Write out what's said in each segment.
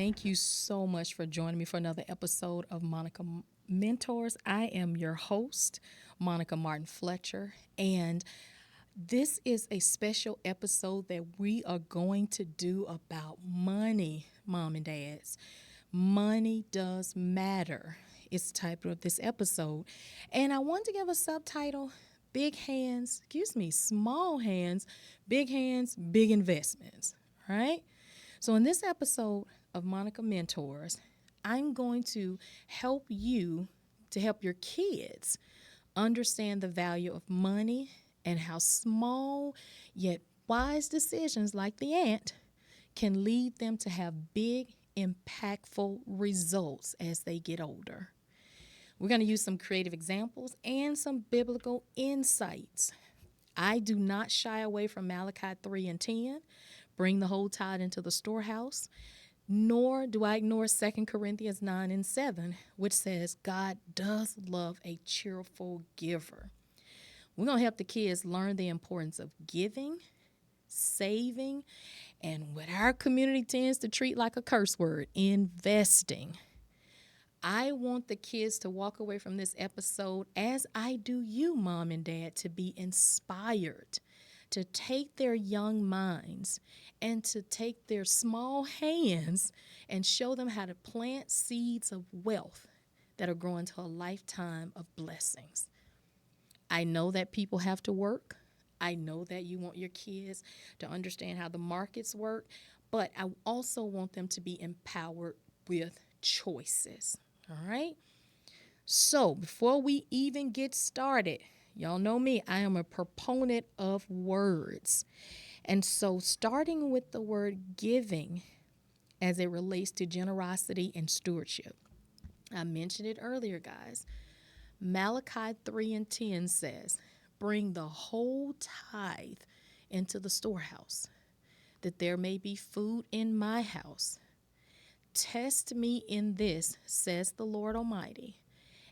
Thank you so much for joining me for another episode of Monica Mentors. I am your host, Monica Martin Fletcher, and this is a special episode that we are going to do about money, mom and dads. Money does matter. It's the title of this episode. And I want to give a subtitle: Big Hands, Small Hands, Big Investments. Right? So, in this episode of Monica Mentors, I'm going to help you to help your kids understand the value of money and how small yet wise decisions like the ant can lead them to have big, impactful results as they get older. We're going to use some creative examples and some biblical insights. I do not shy away from Malachi 3 and 10, bring the whole tithe into the storehouse, nor do I ignore 2 Corinthians 9 and 7, which says God does love a cheerful giver. We're going to help the kids learn the importance of giving, saving, and what our community tends to treat like a curse word, investing. I want the kids to walk away from this episode, as I do you, mom and dad, to be inspired, to take their young minds and to take their small hands and show them how to plant seeds of wealth that are growing to a lifetime of blessings. I know that people have to work. I know that you want your kids to understand how the markets work, but I also want them to be empowered with choices. All right? So, before we even get started, y'all know me, I am a proponent of words. And so, starting with the word giving as it relates to generosity and stewardship. I mentioned it earlier, guys. Malachi 3 and 10 says, bring the whole tithe into the storehouse, that there may be food in my house. Test me in this, says the Lord Almighty,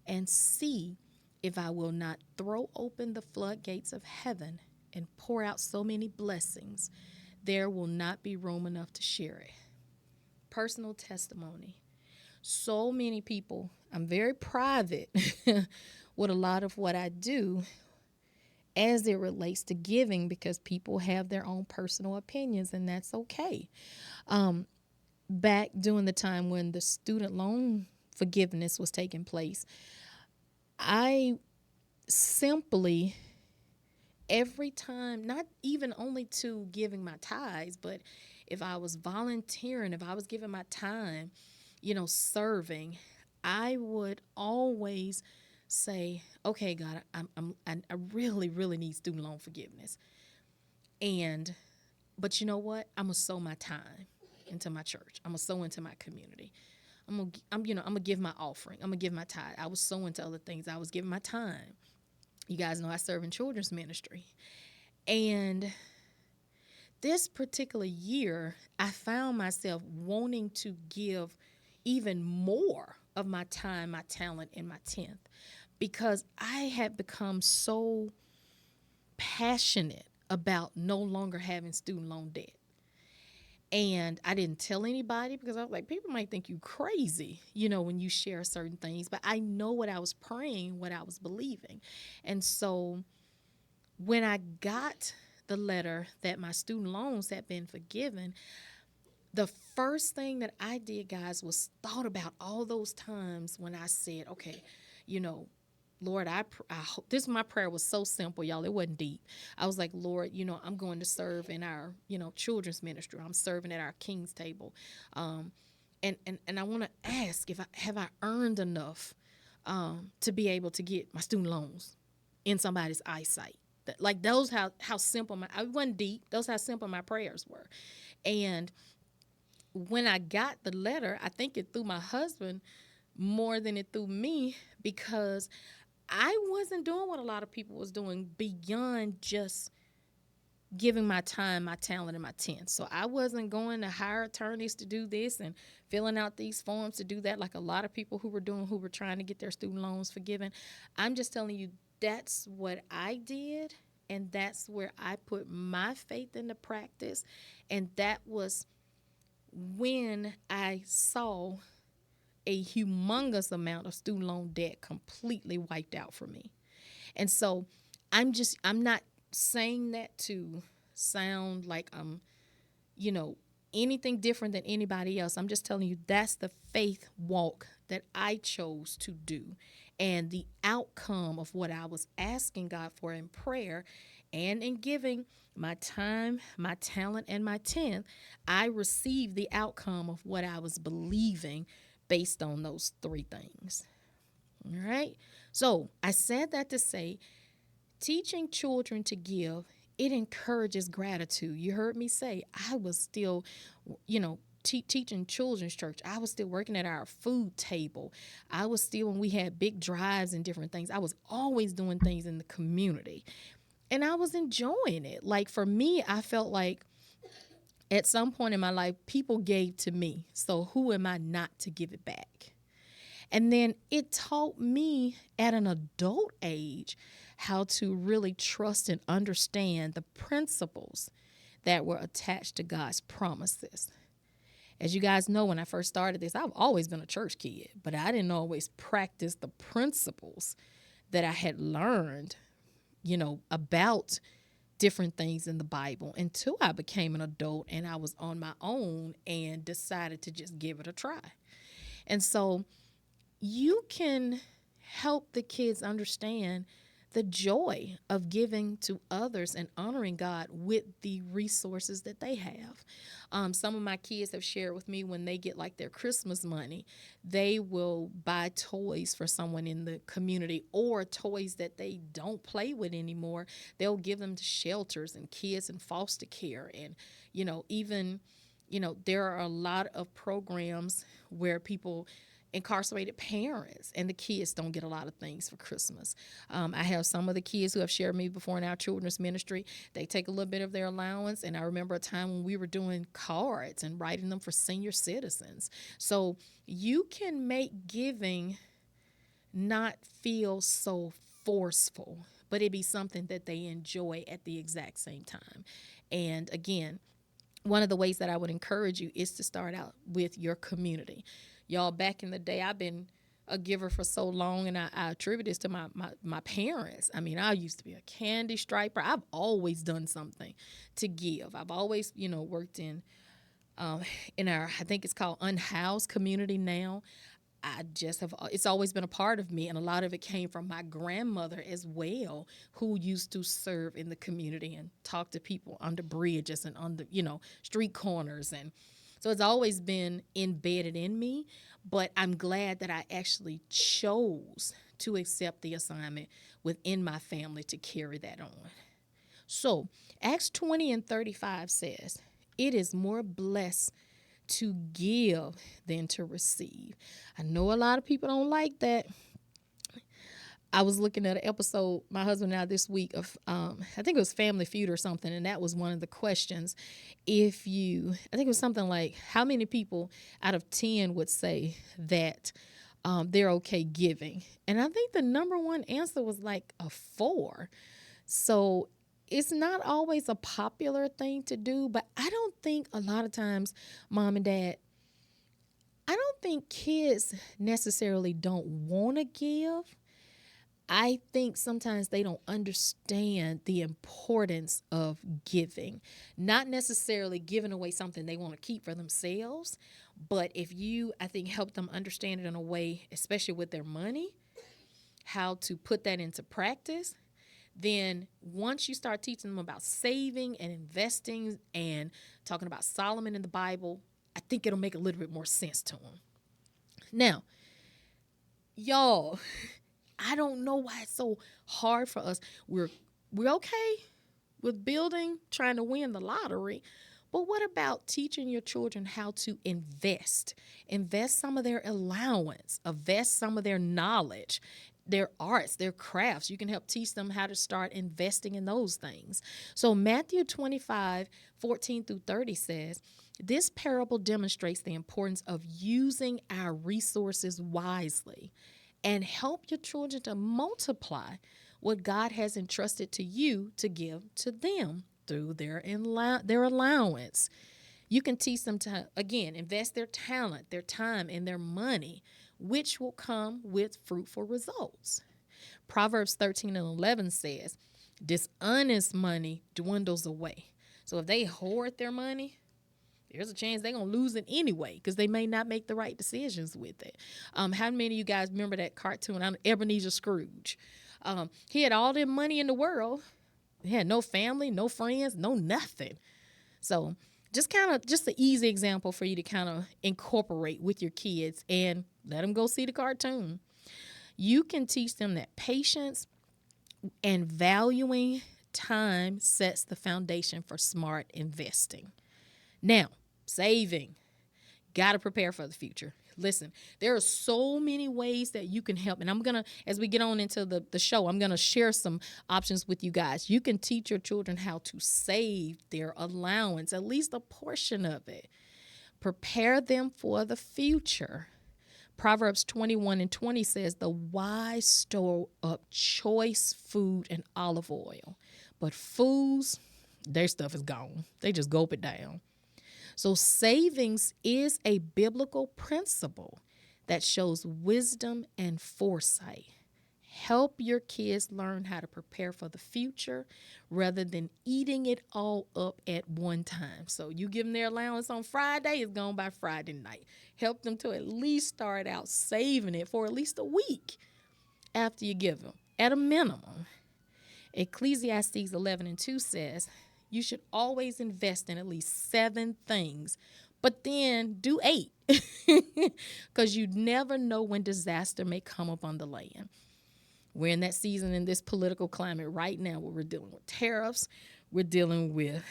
and see if I will not throw open the floodgates of heaven and pour out so many blessings, there will not be room enough to share it. Personal testimony. So many people, I'm very private with a lot of what I do as it relates to giving, because people have their own personal opinions, and that's okay. Back during the time when the student loan forgiveness was taking place, I simply, every time, not even only to giving my tithes, but if I was volunteering, if I was giving my time, serving, I would always say, okay, God, I really, really need student loan forgiveness. But you know what? I'm gonna sow my time into my church. I'm gonna sow into my community. I'm gonna give my offering. I'm gonna give my tithe. I was sowing to other things. I was giving my time. You guys know I serve in children's ministry. And this particular year, I found myself wanting to give even more of my time, my talent, and my 10th, because I had become so passionate about no longer having student loan debt. And I didn't tell anybody because I was like, people might think you crazy, when you share certain things. But I know what I was praying, what I was believing. And so when I got the letter that my student loans had been forgiven, the first thing that I did, guys, was thought about all those times when I said, okay, Lord, this my prayer was so simple, y'all. It wasn't deep. I was like, Lord, I'm going to serve in our, children's ministry. I'm serving at our King's table. And I want to ask if have I earned enough to be able to get my student loans in somebody's eyesight. Like those, how simple I wasn't deep. Those how simple my prayers were. And when I got the letter, I think it threw my husband more than it threw me, because I wasn't doing what a lot of people was doing beyond just giving my time, my talent, and my 10th. So I wasn't going to hire attorneys to do this and filling out these forms to do that, like a lot of people who were trying to get their student loans forgiven. I'm just telling you, that's what I did, and that's where I put my faith into practice, and that was when I saw a humongous amount of student loan debt completely wiped out for me. And so I'm not saying that to sound like I'm, you know, anything different than anybody else. I'm just telling you that's the faith walk that I chose to do. And the outcome of what I was asking God for in prayer and in giving my time, my talent, and my 10th, I received the outcome of what I was believing based on those three things. All right. So I said that to say teaching children to give, it encourages gratitude. You heard me say I was still, teaching children's church. I was still working at our food table. I was still, when we had big drives and different things, I was always doing things in the community. And I was enjoying it. Like for me, I felt like at some point in my life, people gave to me. So who am I not to give it back? And then it taught me at an adult age how to really trust and understand the principles that were attached to God's promises. As you guys know, when I first started this, I've always been a church kid, but I didn't always practice the principles that I had learned, about different things in the Bible until I became an adult and I was on my own and decided to just give it a try. And so you can help the kids understand the joy of giving to others and honoring God with the resources that they have. Some of my kids have shared with me when they get like their Christmas money, they will buy toys for someone in the community or toys that they don't play with anymore. They'll give them to shelters and kids in foster care. And, even, there are a lot of programs where people incarcerated parents and the kids don't get a lot of things for Christmas. I have some of the kids who have shared me before in our children's ministry. They take a little bit of their allowance, and I remember a time when we were doing cards and writing them for senior citizens. So you can make giving not feel so forceful, but it be something that they enjoy at the exact same time. And again, one of the ways that I would encourage you is to start out with your community. Y'all, back in the day, I've been a giver for so long, and I attribute this to my parents. I mean, I used to be a candy striper. I've always done something to give. I've always, worked in our, I think it's called unhoused community now. I just have, it's always been a part of me. And a lot of it came from my grandmother as well, who used to serve in the community and talk to people under bridges and under, street corners. And so it's always been embedded in me. But I'm glad that I actually chose to accept the assignment within my family to carry that on. So Acts 20:35 says, it is more blessed to give than to receive. I know a lot of people don't like that. I was looking at an episode, my husband and I, this week of, I think it was Family Feud or something, and that was one of the questions. I think it was something like, how many people out of 10 would say that they're okay giving? And I think the number one answer was like a 4. So it's not always a popular thing to do, but I don't think a lot of times, mom and dad, I don't think kids necessarily don't want to give. I think sometimes they don't understand the importance of giving, not necessarily giving away something they want to keep for themselves, but if you, I think, help them understand it in a way, especially with their money, how to put that into practice, then once you start teaching them about saving and investing and talking about Solomon in the Bible, I think it'll make a little bit more sense to them. Now, y'all, I don't know why it's so hard for us. We're okay with building, trying to win the lottery. But what about teaching your children how to invest? Invest some of their allowance, invest some of their knowledge, their arts, their crafts. You can help teach them how to start investing in those things. So Matthew 25:14-30 says, this parable demonstrates the importance of using our resources wisely and help your children to multiply what God has entrusted to you to give to them through their allowance. You can teach them to, again, invest their talent, their time, and their money, which will come with fruitful results. Proverbs 13:11 says, dishonest money dwindles away. So if they hoard their money, there's a chance they're going to lose it anyway because they may not make the right decisions with it. How many of you guys remember that cartoon, Ebenezer Scrooge? He had all the money in the world. He had no family, no friends, no nothing. So just an easy example for you to kind of incorporate with your kids and let them go see the cartoon. You can teach them that patience and valuing time sets the foundation for smart investing. Now, saving. Got to prepare for the future. Listen, there are so many ways that you can help. And I'm going to, as we get on into the show, I'm going to share some options with you guys. You can teach your children how to save their allowance, at least a portion of it. Prepare them for the future. Proverbs 21:20 says, the wise store up choice food and olive oil, but fools, their stuff is gone. They just gulp it down. So savings is a biblical principle that shows wisdom and foresight. Help your kids learn how to prepare for the future rather than eating it all up at one time. So you give them their allowance on Friday, it's gone by Friday night. Help them to at least start out saving it for at least a week after you give them, at a minimum. Ecclesiastes 11:2 says, you should always invest in at least 7 things, but then do 8 because you never know when disaster may come upon the land. We're in that season in this political climate right now where we're dealing with tariffs. We're dealing with,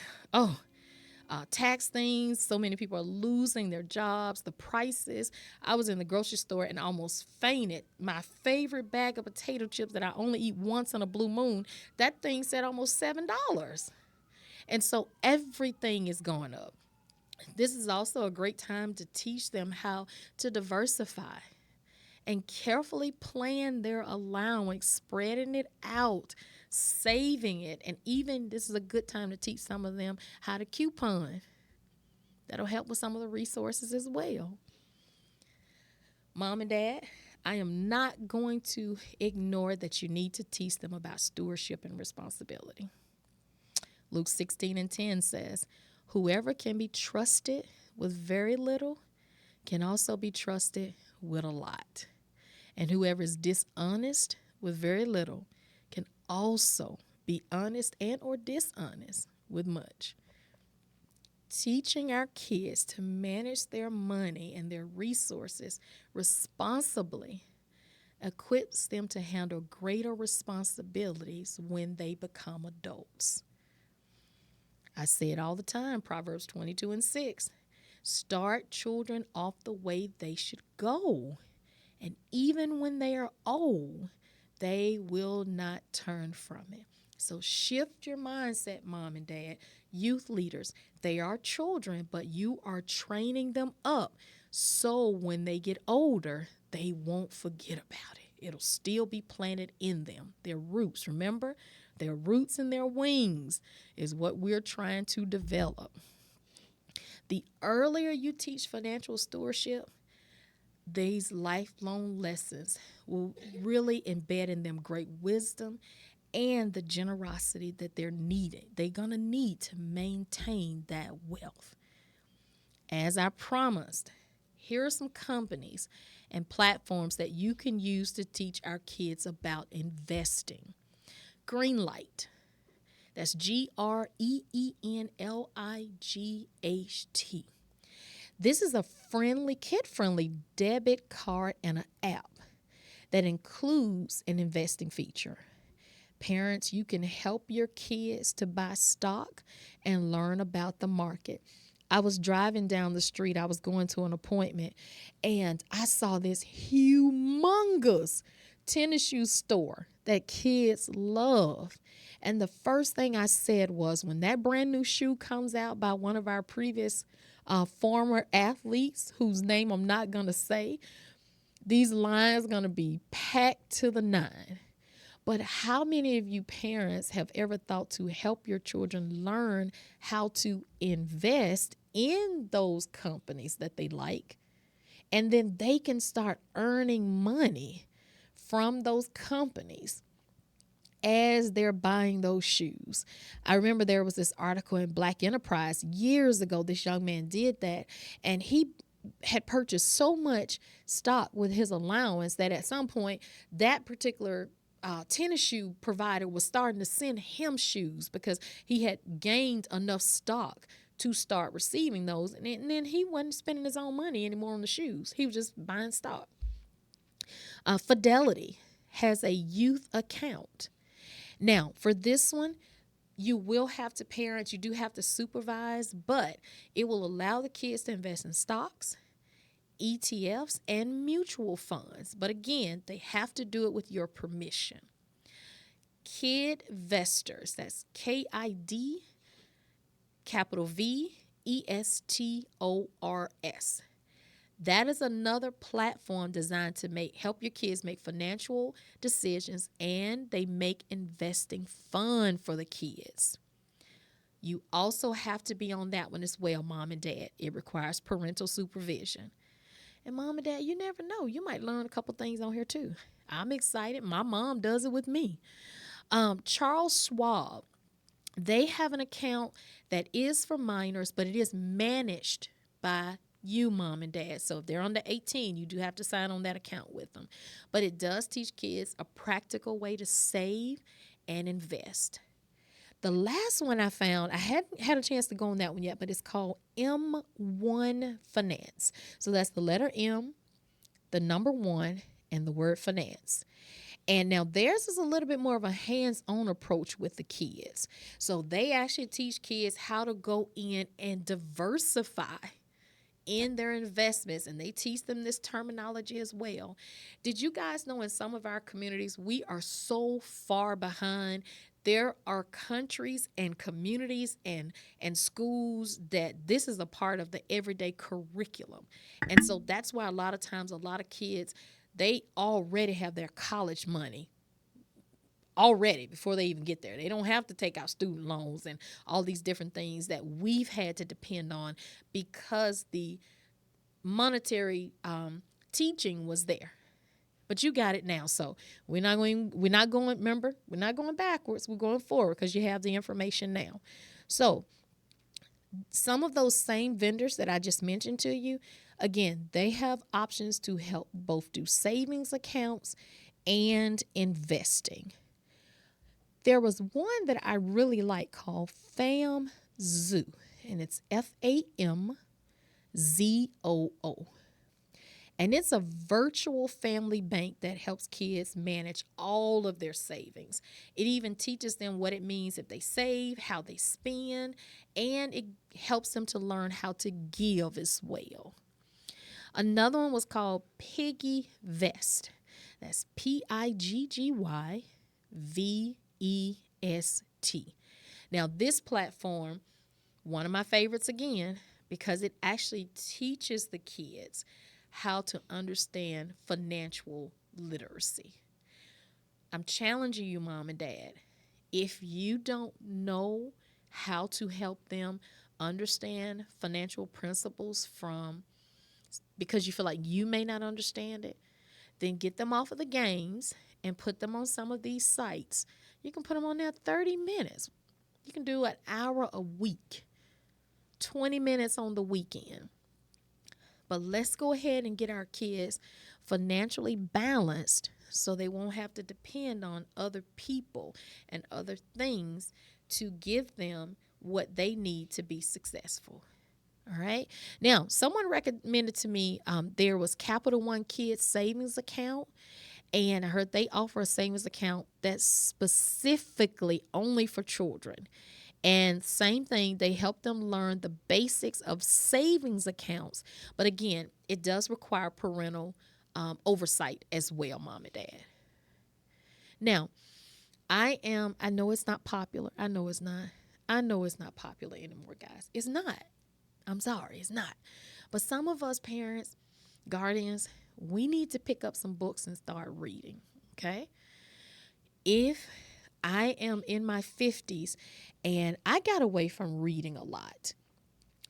tax things. So many people are losing their jobs, the prices. I was in the grocery store and almost fainted. My favorite bag of potato chips that I only eat once on a blue moon, that thing said almost $7. And so everything is going up. This is also a great time to teach them how to diversify and carefully plan their allowance, spreading it out, saving it. And even this is a good time to teach some of them how to coupon. That'll help with some of the resources as well. Mom and Dad, I am not going to ignore that you need to teach them about stewardship and responsibility. Luke 16:10 says, whoever can be trusted with very little can also be trusted with a lot. And whoever is dishonest with very little can also be honest and or dishonest with much. Teaching our kids to manage their money and their resources responsibly equips them to handle greater responsibilities when they become adults. I say it all the time, Proverbs 22:6. Start children off the way they should go. And even when they are old, they will not turn from it. So shift your mindset, mom and dad, youth leaders. They are children, but you are training them up so when they get older, they won't forget about it. It'll still be planted in them. Their roots, remember? Their roots and their wings is what we're trying to develop. The earlier you teach financial stewardship, these lifelong lessons will really embed in them great wisdom and the generosity that they're going to need to maintain that wealth. As I promised, here are some companies and platforms that you can use to teach our kids about investing. Greenlight. That's GREENLIGHT. This is a kid-friendly debit card and an app that includes an investing feature. Parents, you can help your kids to buy stock and learn about the market. I was driving down the street. I was going to an appointment, and I saw this humongous tennis shoe store that kids love. And the first thing I said was, when that brand new shoe comes out by one of our previous former athletes, whose name I'm not going to say, these lines are going to be packed to the 9. But how many of you parents have ever thought to help your children learn how to invest in those companies that they like? And then they can start earning money from those companies as they're buying those shoes. I remember there was this article in Black Enterprise years ago. This young man did that, and he had purchased so much stock with his allowance that at some point that particular tennis shoe provider was starting to send him shoes because he had gained enough stock to start receiving those. And then he wasn't spending his own money anymore on the shoes. He was just buying stock. Fidelity has a youth account. Now, for this one, you will have to parent, you do have to supervise, but it will allow the kids to invest in stocks, ETFs, and mutual funds. But again, they have to do it with your permission. KidVestors, that's KID, capital VESTORS. That is another platform designed to help your kids make financial decisions, and they make investing fun for the kids. You also have to be on that one as well, mom and dad. It requires parental supervision. And mom and dad, you never know. You might learn a couple things on here too. I'm excited. My mom does it with me. Charles Schwab, they have an account that is for minors, but it is managed by you, mom and dad. So if they're under 18, you do have to sign on that account with them. But it does teach kids a practical way to save and invest. The last one I found, I hadn't had a chance to go on that one yet, but it's called M1 Finance. So that's the letter M, the number 1, and the word finance. And now theirs is a little bit more of a hands-on approach with the kids. So they actually teach kids how to go in and diversify in their investments, and they teach them this terminology as well. Did you guys know in some of our communities, we are so far behind? There are countries and communities and schools that this is a part of the everyday curriculum. And so that's why a lot of times a lot of kids, they already have their college money already before they even get there. They don't have to take out student loans and all these different things that we've had to depend on because the monetary teaching was there. But you got it now. So we're not going backwards. We're going forward because you have the information now. So some of those same vendors that I just mentioned to you, again, they have options to help both do savings accounts and investing. There was one that I really like called FAMZOO, and it's FAMZOO. And it's a virtual family bank that helps kids manage all of their savings. It even teaches them what it means if they save, how they spend, and it helps them to learn how to give as well. Another one was called PiggyVest. That's PIGGYVEST. Now, this platform, one of my favorites again, because it actually teaches the kids how to understand financial literacy. I'm challenging you, mom and dad. If you don't know how to help them understand financial principles because you feel like you may not understand it, then get them off of the games and put them on some of these sites. You can put them on there 30 minutes. You can do an hour a week, 20 minutes on the weekend. But let's go ahead and get our kids financially balanced so they won't have to depend on other people and other things to give them what they need to be successful. All right. Now, someone recommended to me there was Capital One Kids Savings Account, and I heard they offer a savings account that's specifically only for children. And same thing, they help them learn the basics of savings accounts. But again, it does require parental oversight as well, mom and dad. Now, I know it's not popular. I know it's not popular anymore, guys. It's not. I'm sorry, it's not. But some of us parents, guardians, we need to pick up some books and start reading, okay? if I am in my 50s and I got away from reading a lot,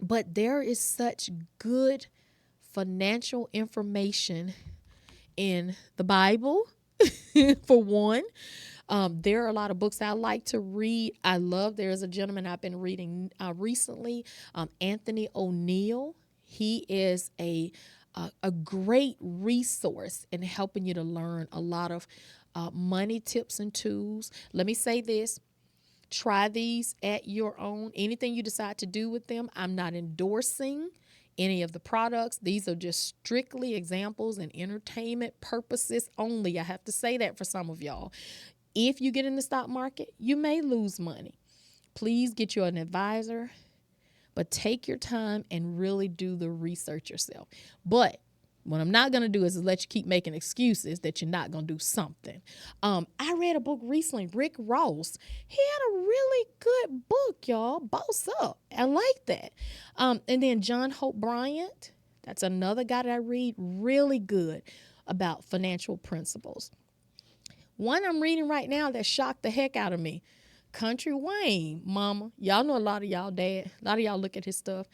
but there is such good financial information in the Bible, for one. There are a lot of books I like to read. There's a gentleman I've been reading recently, Anthony O'Neill. He is a great resource in helping you to learn a lot of money tips and tools. Let me say this. Try these at your own. Anything you decide to do with them, I'm not endorsing any of the products. These are just strictly examples and entertainment purposes only. I have to say that for some of y'all. If you get in the stock market, you may lose money. Please get you an advisor, but take your time and really do the research yourself. But what I'm not going to do is let you keep making excuses that you're not going to do something. I read a book recently, Rick Ross. He had a really good book, y'all. Boss Up. I like that. And then John Hope Bryant. That's another guy that I read, really good about financial principles. One I'm reading right now that shocked the heck out of me. Country Wayne, mama. Y'all know a lot of y'all dad. A lot of y'all look at his stuff.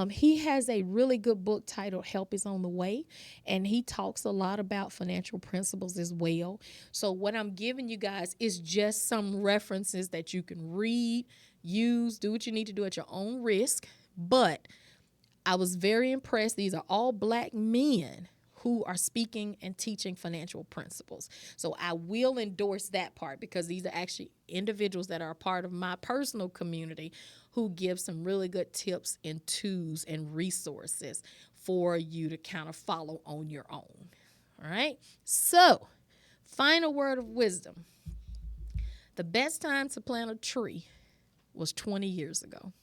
He has a really good book titled Help is on the Way, and he talks a lot about financial principles as well. So what I'm giving you guys is just some references that you can read, use, do what you need to do at your own risk. But I was very impressed. These are all Black men who are speaking and teaching financial principles. So I will endorse that part because these are actually individuals that are a part of my personal community who give some really good tips and tools and resources for you to kind of follow on your own. All right. So, final word of wisdom. The best time to plant a tree was 20 years ago.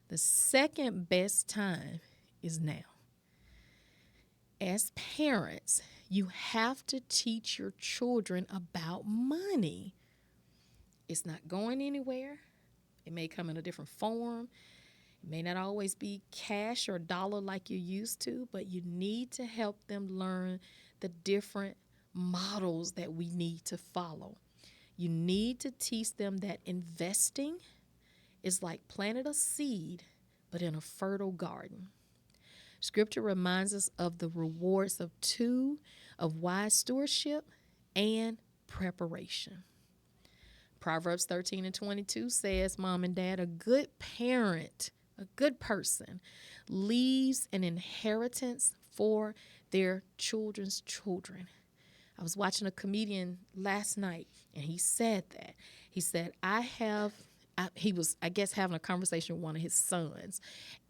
The second best time is now. As parents, you have to teach your children about money. It's not going anywhere. It may come in a different form. It may not always be cash or dollar like you used to, but you need to help them learn the different models that we need to follow. You need to teach them that investing is like planting a seed, but in a fertile garden. Scripture reminds us of the rewards of wise stewardship and preparation. Proverbs 13:22 says, Mom and Dad, a good parent, a good person, leaves an inheritance for their children's children. I was watching a comedian last night, and he said that. He said, he was, I guess, having a conversation with one of his sons.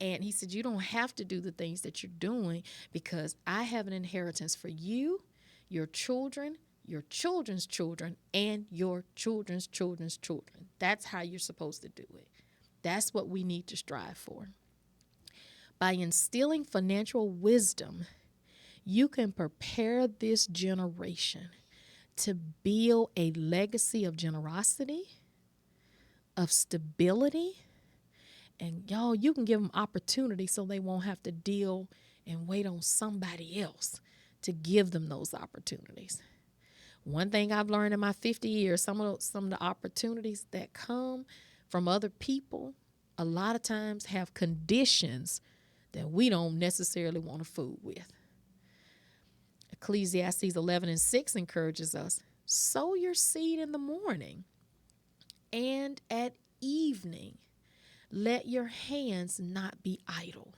And he said, you don't have to do the things that you're doing because I have an inheritance for you, your children, your children's children, and your children's children's children. That's how you're supposed to do it. That's what we need to strive for. By instilling financial wisdom, you can prepare this generation to build a legacy of generosity, of stability, and y'all, you can give them opportunity so they won't have to deal and wait on somebody else to give them those opportunities. One thing I've learned in my 50 years, some of the opportunities that come from other people a lot of times have conditions that we don't necessarily want to fool with. Ecclesiastes 11:6 encourages us, sow your seed in the morning, and at evening, let your hands not be idle,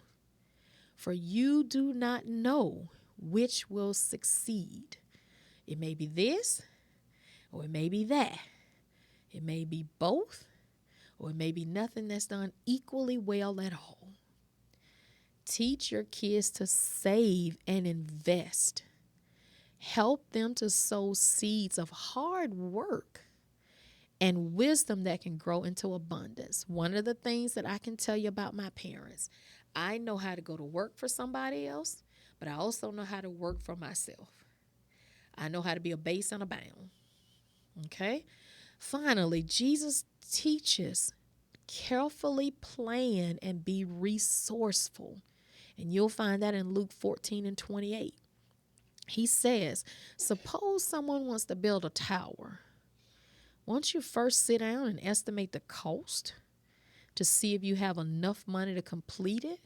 for you do not know which will succeed. It may be this, or it may be that. It may be both, or it may be nothing that's done equally well at all. Teach your kids to save and invest. Help them to sow seeds of hard work and wisdom that can grow into abundance. One of the things that I can tell you about my parents, I know how to go to work for somebody else, but I also know how to work for myself. I know how to be a base and a bound. Okay? Finally, Jesus teaches carefully plan and be resourceful. And you'll find that in Luke 14:28. He says, suppose someone wants to build a tower. Won't you first sit down and estimate the cost to see if you have enough money to complete it?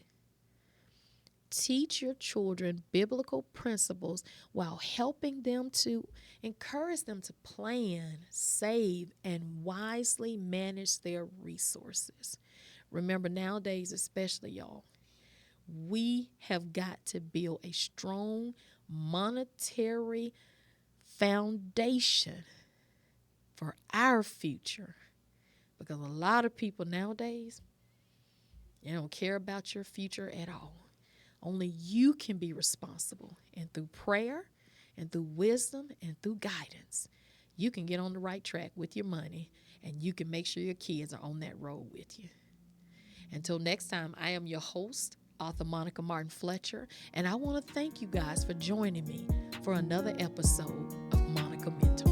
Teach your children biblical principles while helping them to encourage them to plan, save, and wisely manage their resources. Remember, nowadays, especially y'all, we have got to build a strong monetary foundation for our future, because a lot of people nowadays, they don't care about your future at all. Only you can be responsible, and through prayer and through wisdom and through guidance, you can get on the right track with your money, and you can make sure your kids are on that road with you. Until next time, I am your host, author Monica Martin Fletcher, and I want to thank you guys for joining me for another episode of Monica Mentors.